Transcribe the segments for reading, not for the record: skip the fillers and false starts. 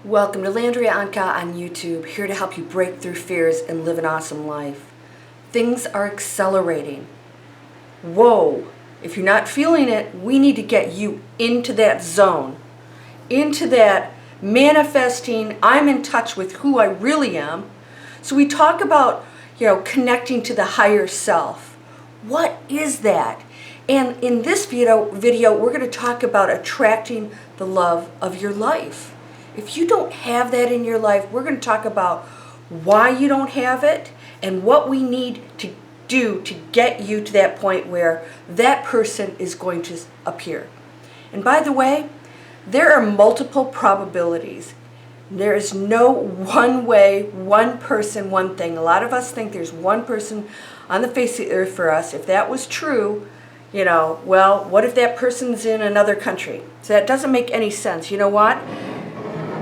Welcome to Landria Onkka on YouTube, here to help you break through fears and live an awesome life. Things are accelerating. Whoa! If you're not feeling it, we need to get you into that zone, into that manifesting, I'm in touch with who I really am. So we talk about, connecting to the higher self. What is that? And in this video, we're going to talk about attracting the love of your life. If you don't have that in your life, we're going to talk about why you don't have it and what we need to do to get you to that point where that person is going to appear. And by the way, there are multiple probabilities. There is no one way, one person, one thing. A lot of us think there's one person on the face of the earth for us. If that was true, well, what if that person's in another country? So that doesn't make any sense. You know what?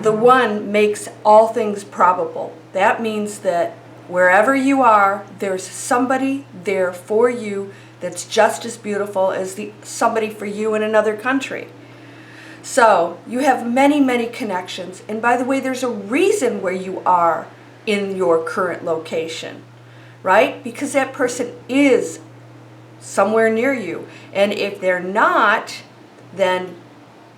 The one makes all things probable. That means that wherever you are, there's somebody there for you that's just as beautiful as somebody for you in another country. So you have many, many connections. And by the way, there's a reason where you are in your current location, right? Because that person is somewhere near you. And if they're not, then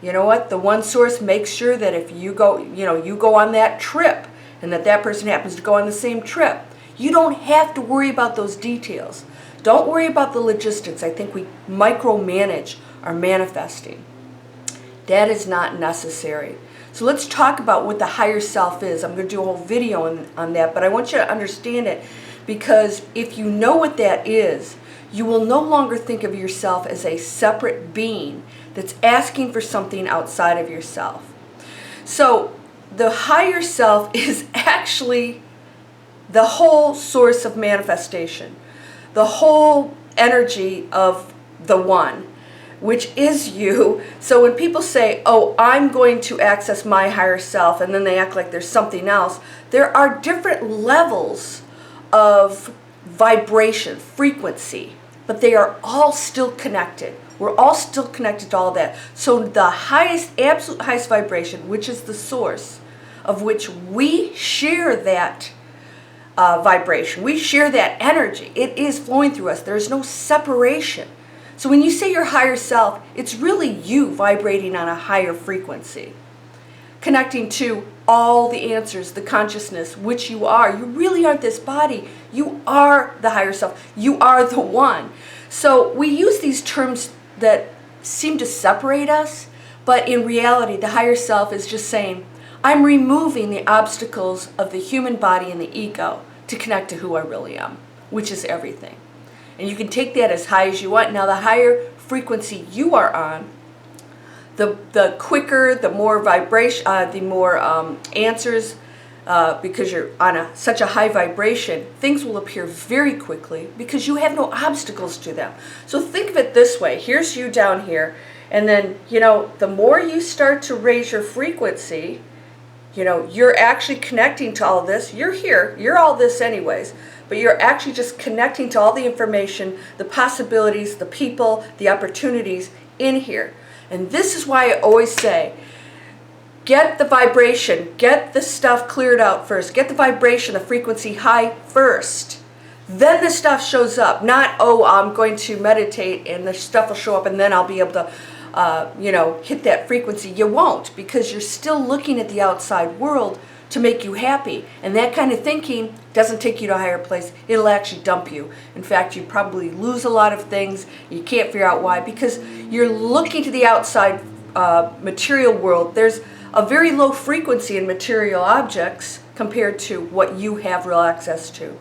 you know what? The one source makes sure that if you go, you go on that trip and that person happens to go on the same trip, you don't have to worry about those details. Don't worry about the logistics. I think we micromanage our manifesting. That is not necessary. So let's talk about what the higher self is. I'm going to do a whole video on that, but I want you to understand it, because if you know what that is, you will no longer think of yourself as a separate being that's asking for something outside of yourself. So the higher self is actually the whole source of manifestation, the whole energy of the one, which is you. So when people say, oh, I'm going to access my higher self, and then they act like there's something else, there are different levels of vibration, frequency, but they are all still connected. We're all still connected to all that. So the highest, absolute highest vibration, which is the source of which we share that vibration, we share that energy, it is flowing through us. There's no separation. So when you say your higher self, it's really you vibrating on a higher frequency, connecting to all the answers, the consciousness, which you are. You really aren't this body. You are the higher self. You are the one. So we use these terms that seem to separate us, but in reality, the higher self is just saying, I'm removing the obstacles of the human body and the ego to connect to who I really am, which is everything. And you can take that as high as you want. Now, the higher frequency you are on, the quicker, the more vibration, the more answers, because you're on such a high vibration, things will appear very quickly because you have no obstacles to them. So think of it this way. Here's you down here, and then, the more you start to raise your frequency, you're actually connecting to all this. You're here. You're all this anyways. But you're actually just connecting to all the information, the possibilities, the people, the opportunities in here. And this is why I always say, get the vibration, get the stuff cleared out first. Get the vibration, the frequency high first. Then the stuff shows up. Not, oh, I'm going to meditate and the stuff will show up and then I'll be able to hit that frequency. You won't, because you're still looking at the outside world to make you happy. And that kind of thinking doesn't take you to a higher place. It'll actually dump you. In fact, you probably lose a lot of things. You can't figure out why, because you're looking to the outside material world. There's a very low frequency in material objects compared to what you have real access to.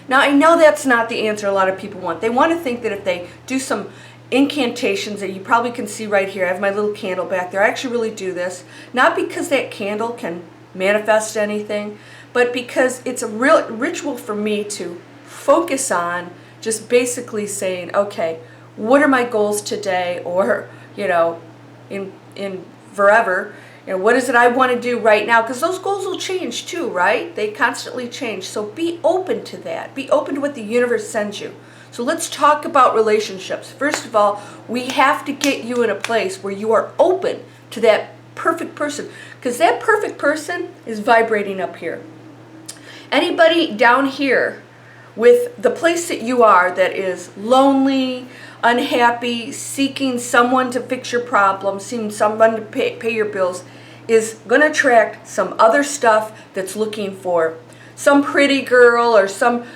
Now, I know that's not the answer a lot of people want. They want to think that if they do some incantations that you probably can see right here. I have my little candle back there. I actually really do this, not because that candle can manifest anything, but because it's a real ritual for me to focus on just basically saying, okay, what are my goals today, or in forever, what is it I want to do right now? Because those goals will change too, right? They constantly change. So be open to that. Be open to what the universe sends you. So let's talk about relationships. First of all, we have to get you in a place where you are open to that perfect person. Because that perfect person is vibrating up here. Anybody down here with the place that you are that is lonely, unhappy, seeking someone to fix your problems, seeking someone to pay your bills, is going to attract some other stuff that's looking for some pretty girl or some,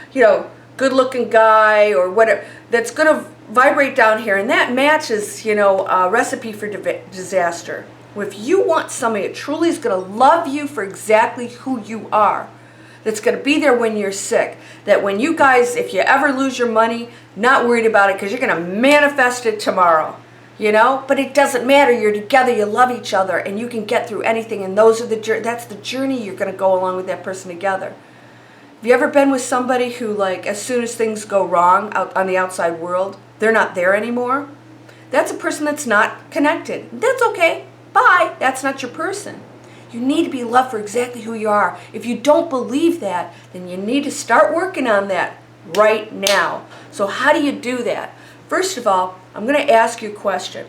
good-looking guy or whatever that's going to vibrate down here. And that matches, a recipe for disaster. If you want somebody that truly is going to love you for exactly who you are, that's going to be there when you're sick, that when you guys, if you ever lose your money, not worried about it because you're going to manifest it tomorrow, but it doesn't matter. You're together, you love each other, and you can get through anything, and that's the journey you're going to go along with that person together. Have you ever been with somebody who, as soon as things go wrong out on the outside world, they're not there anymore? That's a person that's not connected. That's okay. Bye. That's not your person. You need to be loved for exactly who you are. If you don't believe that, then you need to start working on that right now. So how do you do that? First of all, I'm going to ask you a question.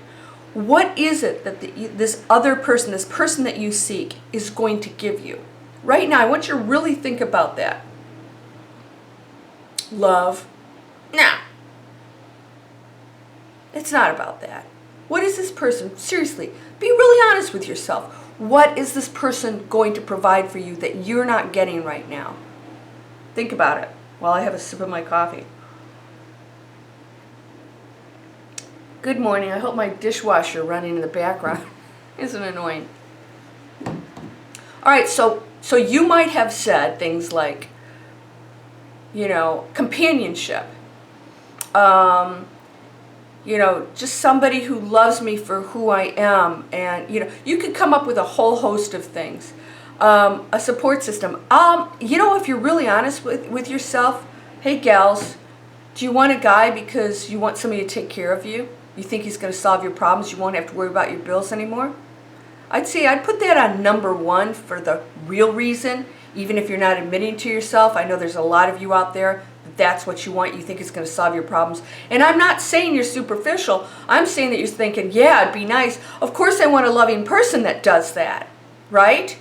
What is it that this other person, this person that you seek, is going to give you? Right now, I want you to really think about that. Love. Nah. It's not about that. What is this person? Seriously, be really honest with yourself. What is this person going to provide for you that you're not getting right now? Think about it while I have a sip of my coffee. Good morning. I hope my dishwasher running in the background isn't annoying. All right, so you might have said things like, companionship. Just somebody who loves me for who I am. And, you could come up with a whole host of things. A support system. If you're really honest with yourself, hey, gals, do you want a guy because you want somebody to take care of you? You think he's going to solve your problems? You won't have to worry about your bills anymore? I'd say I'd put that on number one for the real reason, even if you're not admitting to yourself. I know there's a lot of you out there. That's what you want. You think it's going to solve your problems. And I'm not saying you're superficial. I'm saying that you're thinking, yeah, it'd be nice. Of course I want a loving person that does that, right?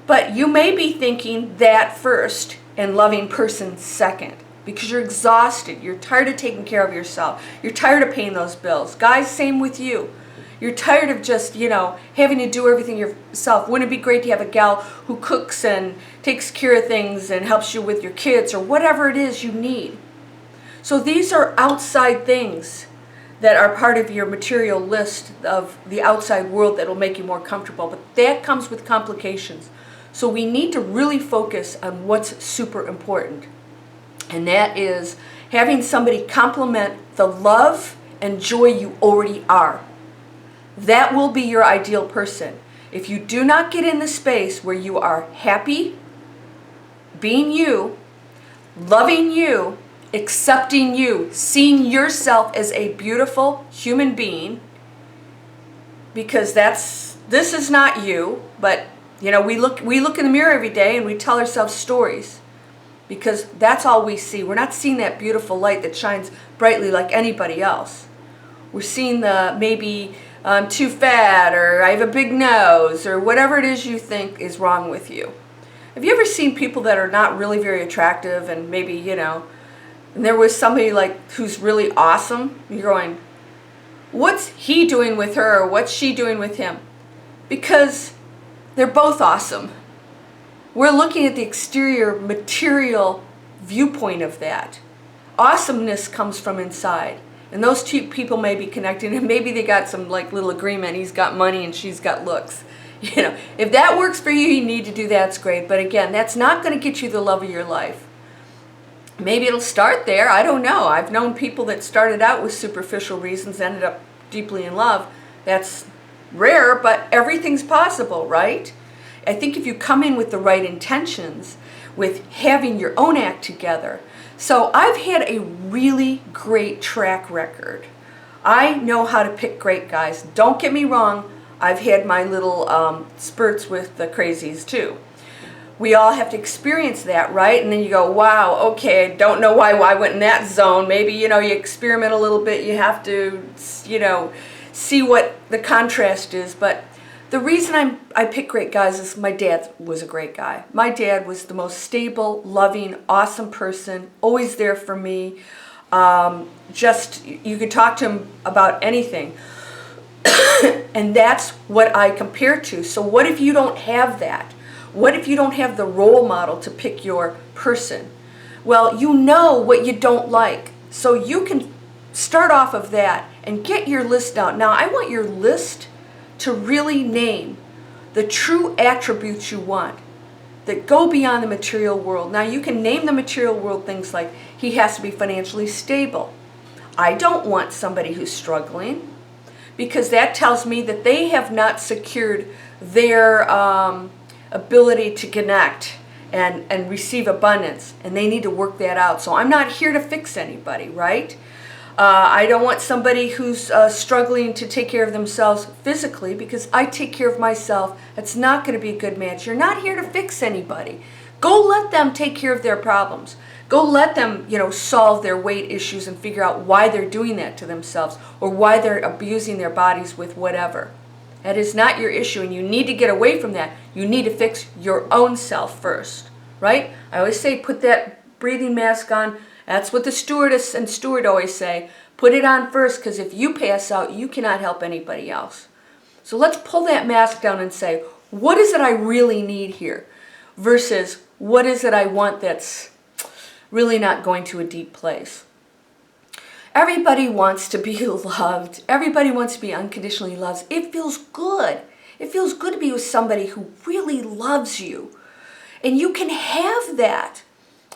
But you may be thinking that first and loving person second because you're exhausted. You're tired of taking care of yourself. You're tired of paying those bills. Guys, same with you. You're tired of just, having to do everything yourself. Wouldn't it be great to have a gal who cooks and takes care of things and helps you with your kids or whatever it is you need? So these are outside things that are part of your material list of the outside world that will make you more comfortable. But that comes with complications. So we need to really focus on what's super important. And that is having somebody complement the love and joy you already are. That will be your ideal person. If you do not get in the space where you are happy, being you, loving you, accepting you, seeing yourself as a beautiful human being, because this is not you, but we look in the mirror every day and we tell ourselves stories because that's all we see. We're not seeing that beautiful light that shines brightly like anybody else. We're seeing the maybe I'm too fat, or I have a big nose, or whatever it is you think is wrong with you. Have you ever seen people that are not really very attractive and maybe, and there was somebody who's really awesome? You're going, what's he doing with her, or what's she doing with him? Because they're both awesome. We're looking at the exterior material viewpoint of that. Awesomeness comes from inside. And those two people may be connected, and maybe they got some little agreement. He's got money and she's got looks. If that works for you, you need to do that. It's great. But again, that's not going to get you the love of your life. Maybe it'll start there. I don't know. I've known people that started out with superficial reasons, ended up deeply in love. That's rare, but everything's possible, right? I think if you come in with the right intentions, with having your own act together. So I've had a really great track record. I know how to pick great guys. Don't get me wrong, I've had my little spurts with the crazies too. We all have to experience that, right? And then you go, wow, okay, don't know why I went in that zone. Maybe, you experiment a little bit. You have to, see what the contrast is. But The reason I pick great guys is my dad was a great guy. My dad was the most stable, loving, awesome person, always there for me. Just, you could talk to him about anything. And that's what I compare to. So what if you don't have that? What if you don't have the role model to pick your person? Well, you know what you don't like. So you can start off of that and get your list out. Now, I want your list to really name the true attributes you want that go beyond the material world. Now, you can name the material world things like he has to be financially stable. I don't want somebody who's struggling, because that tells me that they have not secured their ability to connect and receive abundance, and they need to work that out. So I'm not here to fix anybody, right? I don't want somebody who's struggling to take care of themselves physically, because I take care of myself. It's not going to be a good match. You're not here to fix anybody. Go let them take care of their problems. Go let them, solve their weight issues and figure out why they're doing that to themselves, or why they're abusing their bodies with whatever. That is not your issue, and you need to get away from that. You need to fix your own self first, right? I always say put that breathing mask on. That's what the stewardess and steward always say. Put it on first, because if you pass out, you cannot help anybody else. So let's pull that mask down and say, what is it I really need here? Versus, what is it I want that's really not going to a deep place? Everybody wants to be loved. Everybody wants to be unconditionally loved. It feels good. It feels good to be with somebody who really loves you. And you can have that.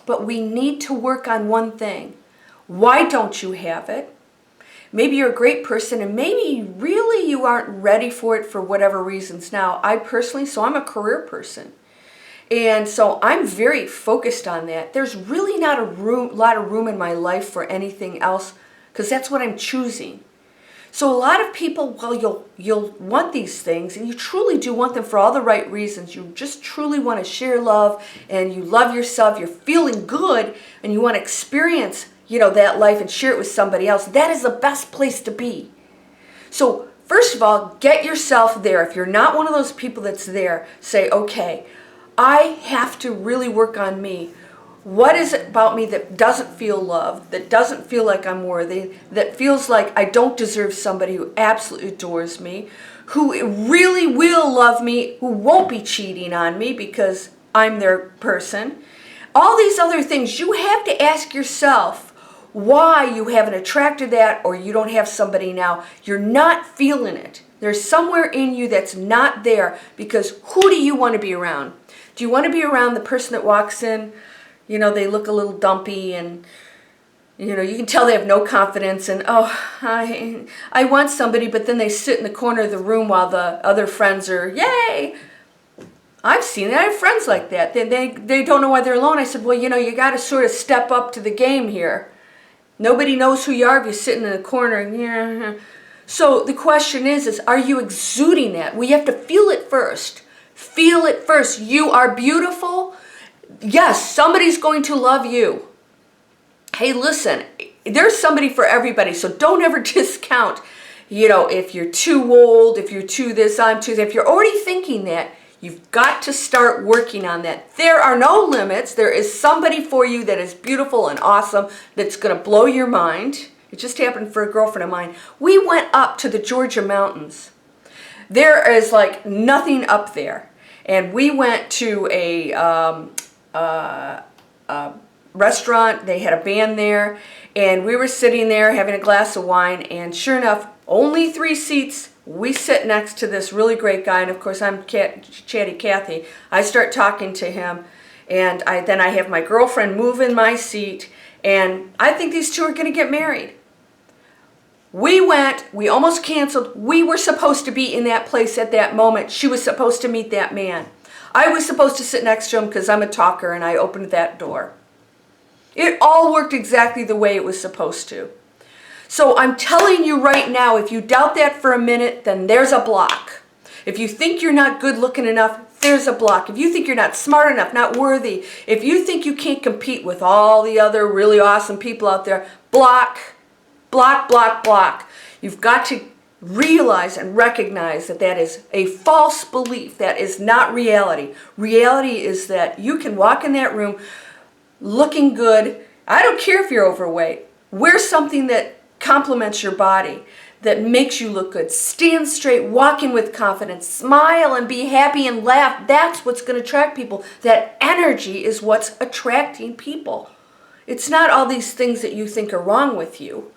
But we need to work on one thing. Why don't you have it? Maybe you're a great person, and maybe really you aren't ready for it for whatever reasons. Now, I'm a career person. And so I'm very focused on that. There's really not a lot of room in my life for anything else, because that's what I'm choosing. So a lot of people, well, you'll want these things, and you truly do want them for all the right reasons. You just truly want to share love, and you love yourself. You're feeling good, and you want to experience, that life and share it with somebody else. That is the best place to be. So first of all, get yourself there. If you're not one of those people that's there, say, okay, I have to really work on me. What is it about me that doesn't feel loved, that doesn't feel like I'm worthy, that feels like I don't deserve somebody who absolutely adores me, who really will love me, who won't be cheating on me because I'm their person? All these other things, you have to ask yourself why you haven't attracted that, or you don't have somebody now. You're not feeling it. There's somewhere in you that's not there, because who do you want to be around? Do you want to be around the person that walks in, they look a little dumpy, and, you can tell they have no confidence, and, I want somebody, but then they sit in the corner of the room while the other friends are, yay! I've seen it. I have friends like that. They don't know why they're alone. I said, well, you got to sort of step up to the game here. Nobody knows who you are if you're sitting in the corner. So the question is are you exuding that? We have to feel it first. Feel it first. You are beautiful. Yes, somebody's going to love you. Hey, listen, there's somebody for everybody, so don't ever discount, if you're too old, if you're too this, I'm too that. If you're already thinking that, you've got to start working on that. There are no limits. There is somebody for you that is beautiful and awesome, that's going to blow your mind. It just happened for a girlfriend of mine. We went up to the Georgia mountains. There is like nothing up there. And we went to a restaurant. They had a band there, and we were sitting there having a glass of wine, and sure enough, only 3 seats. We sit next to this really great guy, and of course I'm Chatty Cathy. I start talking to him, and then I have my girlfriend move in my seat, and I think these two are going to get married. We went, we almost canceled. We were supposed to be in that place at that moment. She was supposed to meet that man. I was supposed to sit next to him because I'm a talker, and I opened that door. It all worked exactly the way it was supposed to. So I'm telling you right now, if you doubt that for a minute, then there's a block. If you think you're not good looking enough, there's a block. If you think you're not smart enough, not worthy, if you think you can't compete with all the other really awesome people out there, block, block, block, block. You've got to realize and recognize that that is a false belief. That is not reality. Reality is that you can walk in that room looking good. I don't care if you're overweight. Wear something that complements your body, that makes you look good. Stand straight, walk in with confidence, smile and be happy and laugh. That's what's going to attract people. That energy is what's attracting people. It's not all these things that you think are wrong with you.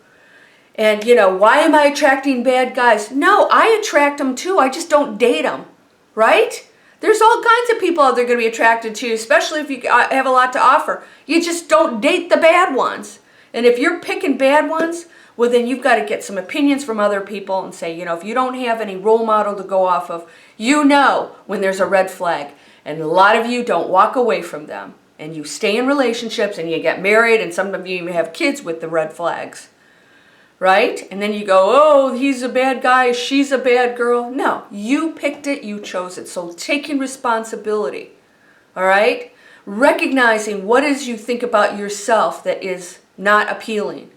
And, why am I attracting bad guys? No, I attract them too. I just don't date them, right? There's all kinds of people out there going to be attracted to you, especially if you have a lot to offer. You just don't date the bad ones. And if you're picking bad ones, well, then you've got to get some opinions from other people and say, if you don't have any role model to go off of, when there's a red flag. And a lot of you don't walk away from them. And you stay in relationships and you get married, and some of you even have kids with the red flags. Right? And then you go, oh, he's a bad guy, she's a bad girl. No, you picked it, you chose it. So taking responsibility, all right? Recognizing what is you think about yourself that is not appealing.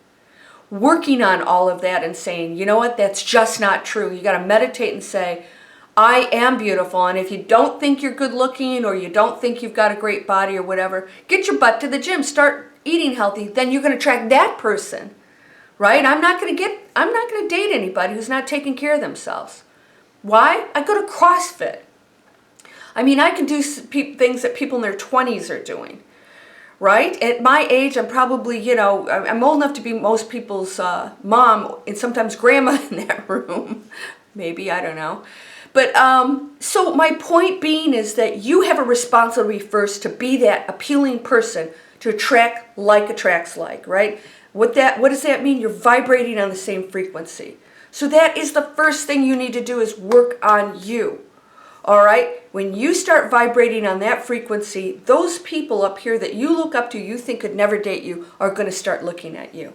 Working on all of that and saying, you know what, that's just not true. You got to meditate and say, I am beautiful. And if you don't think you're good looking, or you don't think you've got a great body or whatever, get your butt to the gym, start eating healthy. Then you're going to attract that person. Right? I'm not going to date anybody who's not taking care of themselves. Why? I go to CrossFit. I can do things that people in their 20s are doing. Right? At my age, I'm probably, I'm old enough to be most people's mom and sometimes grandma in that room. Maybe, I don't know. But so my point being is that you have a responsibility first to be that appealing person, to attract like attracts like, right? What does that mean? You're vibrating on the same frequency. So that is the first thing you need to do, is work on you. All right? When you start vibrating on that frequency, those people up here that you look up to, you think could never date you, are going to start looking at you.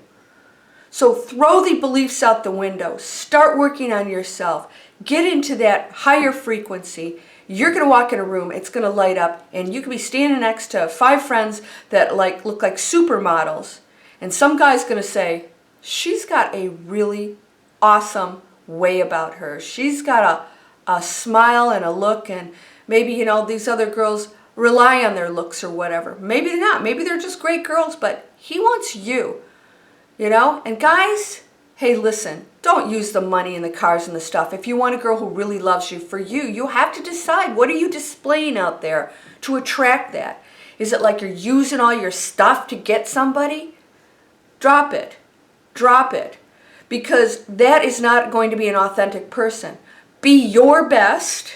So throw the beliefs out the window. Start working on yourself. Get into that higher frequency. You're going to walk in a room, it's going to light up, and you could be standing next to 5 friends that look like supermodels. And some guy's going to say, she's got a really awesome way about her. She's got a smile and a look, and maybe, these other girls rely on their looks or whatever. Maybe they're not. Maybe they're just great girls, but he wants you, And guys, hey, listen, don't use the money and the cars and the stuff. If you want a girl who really loves you for you, you have to decide, what are you displaying out there to attract that? Is it like you're using all your stuff to get somebody? Drop it. Drop it. Because that is not going to be an authentic person. Be your best,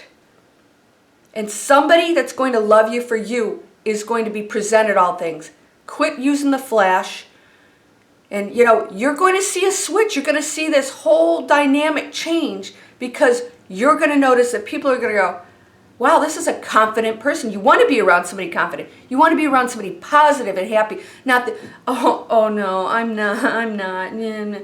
and somebody that's going to love you for you is going to be presented all things. Quit using the flash, and you're going to see a switch. You're going to see this whole dynamic change, because you're going to notice that people are going to go, wow, this is a confident person. You want to be around somebody confident. You want to be around somebody positive and happy. Not that, oh no, I'm not.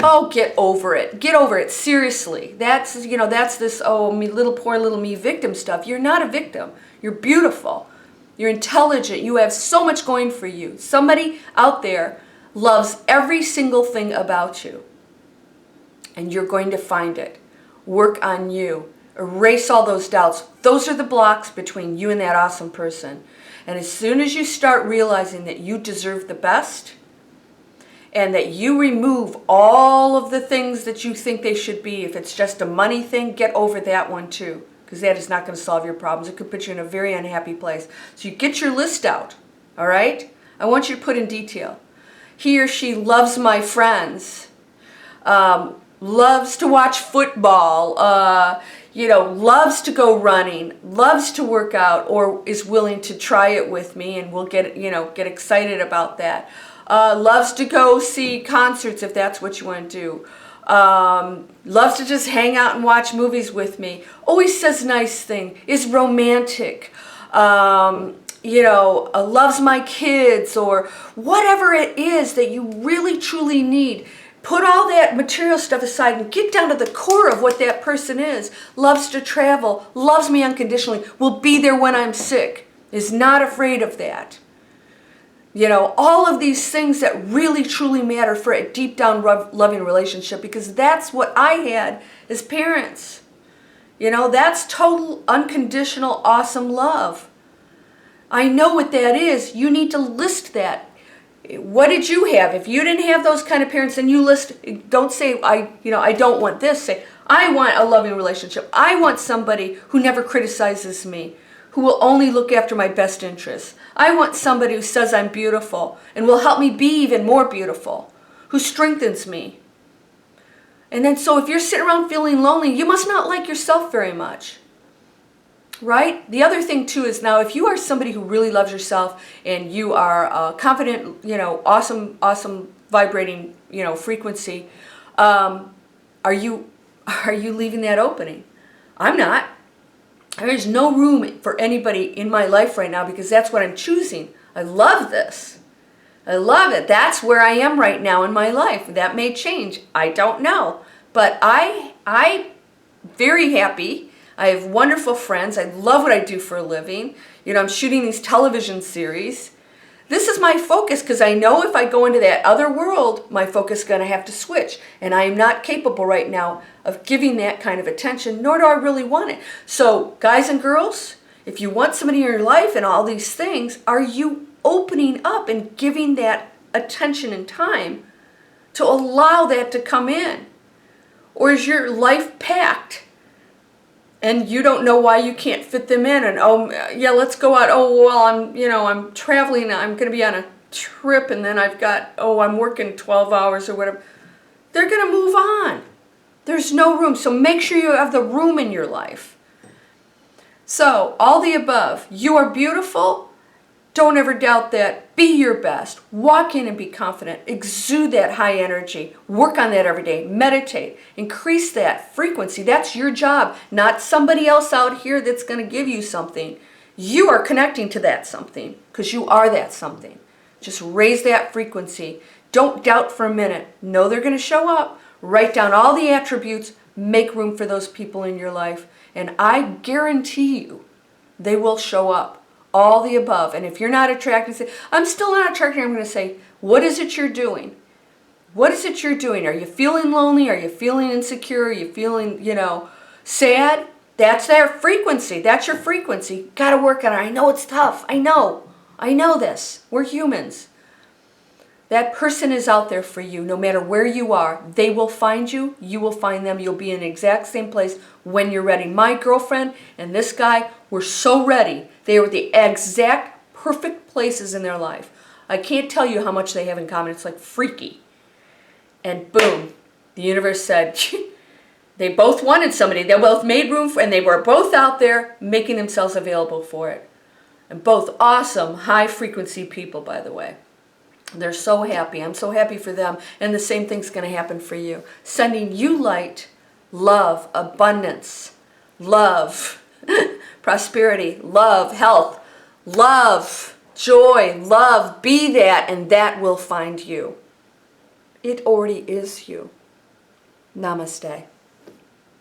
Oh, get over it. Get over it. Seriously. That's this, poor little me victim stuff. You're not a victim. You're beautiful. You're intelligent. You have so much going for you. Somebody out there loves every single thing about you. And you're going to find it. Work on you. Erase all those doubts. Those are the blocks between you and that awesome person. And as soon as you start realizing that you deserve the best, and that you remove all of the things that you think they should be, if it's just a money thing, get over that one too, because that is not going to solve your problems. It could put you in a very unhappy place. So you get your list out, all right? I want you to put in detail. He or she loves my friends, loves to watch football, loves to go running, loves to work out, or is willing to try it with me, and we'll get excited about that. Loves to go see concerts if that's what you want to do. Loves to just hang out and watch movies with me. Always says nice thing. Is romantic. Loves my kids, or whatever it is that you really truly need. Put all that material stuff aside and get down to the core of what that person is. Loves to travel, loves me unconditionally, will be there when I'm sick, is not afraid of that. all of these things that really truly matter for a deep down loving relationship, because that's what I had as parents. That's total unconditional awesome love. I know what that is. You need to list that. What did you have? If you didn't have those kind of parents, then you list, don't say, I don't want this. Say, I want a loving relationship. I want somebody who never criticizes me, who will only look after my best interests. I want somebody who says I'm beautiful and will help me be even more beautiful, who strengthens me. And then so if you're sitting around feeling lonely, you must not like yourself very much. Right? The other thing too is, now if you are somebody who really loves yourself and you are confident, awesome vibrating, frequency, are you leaving that opening? I'm not. There's no room for anybody in my life right now, because that's what I'm choosing. I love this. I love it. That's where I am right now in my life. That may change. I don't know. But I'm very happy. I have wonderful friends. I love what I do for a living. I'm shooting these television series. This is my focus, because I know if I go into that other world, my focus is going to have to switch. And I am not capable right now of giving that kind of attention, nor do I really want it. So, guys and girls, if you want somebody in your life and all these things, are you opening up and giving that attention and time to allow that to come in? Or is your life packed and you don't know why you can't fit them in? And let's go out. I'm traveling. I'm going to be on a trip, and then I'm working 12 hours or whatever. They're going to move on. There's no room. So make sure you have the room in your life. So all the above, you are beautiful. Don't ever doubt that. Be your best. Walk in and be confident. Exude that high energy. Work on that every day. Meditate. Increase that frequency. That's your job, not somebody else out here that's going to give you something. You are connecting to that something, because you are that something. Just raise that frequency. Don't doubt for a minute. Know they're going to show up. Write down all the attributes. Make room for those people in your life. And I guarantee you, they will show up. All the above. And if you're not attracted, say, I'm still not attracted, I'm going to say, what is it you're doing? What is it you're doing? Are you feeling lonely? Are you feeling insecure? Are you feeling, sad? That's their frequency. That's your frequency. Got to work on it. I know it's tough. I know this. We're humans. That person is out there for you no matter where you are. They will find you. You will find them. You'll be in the exact same place when you're ready. My girlfriend and this guy were so ready. They were the exact perfect places in their life. I can't tell you how much they have in common. It's like freaky. And boom, the universe said, they both wanted somebody. They both made room for, and they were both out there making themselves available for it. And both awesome, high frequency people, by the way. They're so happy. I'm so happy for them. And the same thing's going to happen for you. Sending you light, love, abundance, love, prosperity, love, health, love, joy, love. Be that, and that will find you. It already is you. Namaste.